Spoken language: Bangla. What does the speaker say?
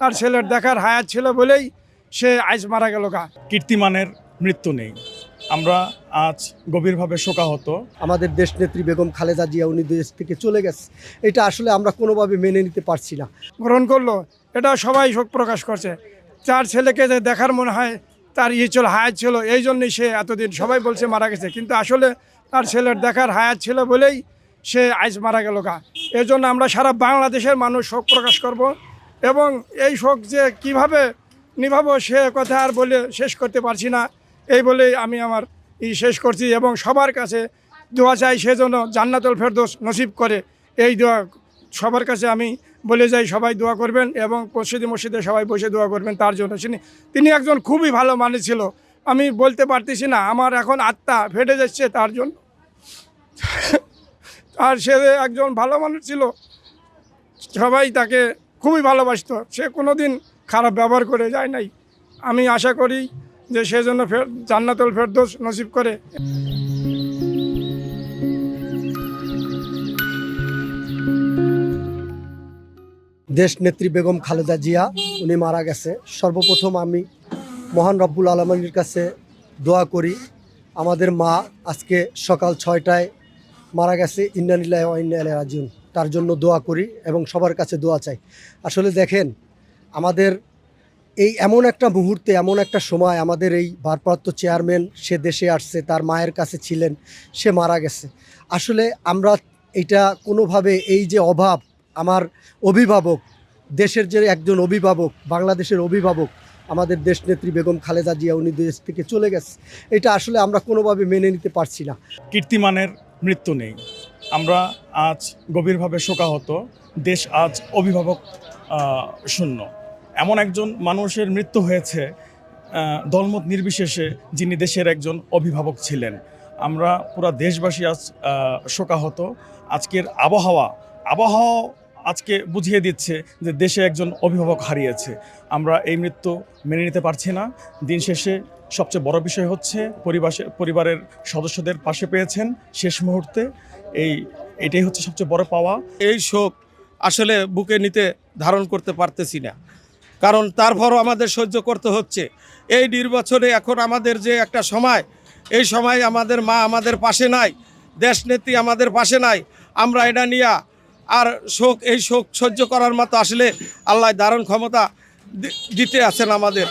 তার ছেলের দেখার হায়াত ছিল বলেই সে আজ মারা গেল গা। কীর্তিমানের মৃত্যু নেই, আমরা আজ গভীরভাবে শোকাহত। আমাদের দেশনেত্রী বেগম খালেদা জিয়া উনি দেশ থেকে চলে গেছে, এটা আসলে আমরা কোনোভাবে মেনে নিতে পারছি না। গ্রহণ করলো, এটা সবাই শোক প্রকাশ করছে। তার ছেলেকে যে দেখার মনে হয় তার ছিল হায়াত ছিল, এই জন্যই সে এতদিন সবাই বলছে মারা গেছে, কিন্তু আসলে তার ছেলের দেখার হায়াত ছিল বলেই সে আজ মারা গেল গা। এই জন্য আমরা সারা বাংলাদেশের মানুষ শোক প্রকাশ করব, এবং এই শোক যে কিভাবে নিভাবো সে কথা আর বলে শেষ করতে পারছি না। এই বলেই আমি আমার শেষ করছি, এবং সবার কাছে দোয়া চাই সেজন্য জান্নাতুল ফেরদৌস নসিব করে। এই দোয়া সবার কাছে আমি বলে যাই, সবাই দোয়া করবেন, এবং মসজিদে সবাই বসে দোয়া করবেন তার জন্য। তিনি একজন খুবই ভালো মানুষ ছিল, আমি বলতে পারতেছি না, আমার এখন আত্মা ফেটে যাচ্ছে তার জন্য। আর সে একজন ভালো মানুষ ছিল, সবাই তাকে খুবই ভালোবাসতো, সে কোনোদিন খারাপ ব্যবহার করে যায় নাই। আমি আশা করি যে সেজন্য জান্নাতুল ফেরদৌস নসিব করে। দেশনেত্রী বেগম খালেদা জিয়া উনি মারা গেছে। সর্বপ্রথম আমি মহান রব্বুল আলমীর কাছে দোয়া করি, আমাদের মা আজকে সকাল 6টায় মারা গেছে, ইন্না লিল্লাহি ওয়া ইন্না ইলাইহি রাজিউন, তার জন্য দোয়া করি এবং সবার কাছে দোয়া চাই। আসলে দেখেন, আমাদের এই এমন একটা মুহূর্তে, এমন একটা সময়, আমাদের এই ভারপ্রাপ্ত চেয়ারম্যান সে দেশে আসছে, তার মায়ের কাছে ছিলেন, সে মারা গেছে। আসলে আমরা এটা কোনোভাবে এই যে অভাব, আমার অভিভাবক, দেশের যে একজন অভিভাবক, বাংলাদেশের অভিভাবক, আমাদের দেশনেত্রী বেগম খালেদা জিয়া উনি দেশ থেকে চলে গেছে, এটা আসলে আমরা কোনোভাবে মেনে নিতে পারছি না। কীর্তিমানের মৃত্যু নেই, আমরা আজ গভীরভাবে শোকাহত। দেশ আজ অভিভাবক শূন্য। এমন একজন মানুষের মৃত্যু হয়েছে দলমত নির্বিশেষে, যিনি দেশের একজন অভিভাবক ছিলেন। আমরা পুরা দেশবাসী আজ শোকাহত। আজকের আবহাওয়া আজকে বুঝিয়ে দিচ্ছে যে দেশে একজন অভিভাবক হারিয়েছে। আমরা এই মৃত্যু মেনে নিতে পারছি না। দিন শেষে সবচেয়ে বড় বিষয় হচ্ছে পরিবারের সদস্যদের পাশে পেয়েছেন শেষ মুহূর্তে, এটাই হচ্ছে সবচেয়ে বড় পাওয়া। এই শোক আসলে বুকে নিতে ধারণ করতে পারতেছি না, কারণ তারপরও আমাদের সহ্য করতে হচ্ছে। এই নির্বাচনে এখন আমাদের যে একটা সময়, এই সময় আমাদের মা আমাদের পাশে নাই, দেশনেত্রী আমাদের পাশে নাই। আমরা এটা নিয়ে আর এই শোক সহ্য করার মতো আসলে আল্লাহ দারুণ ক্ষমতা দিতে আছেন আমাদের।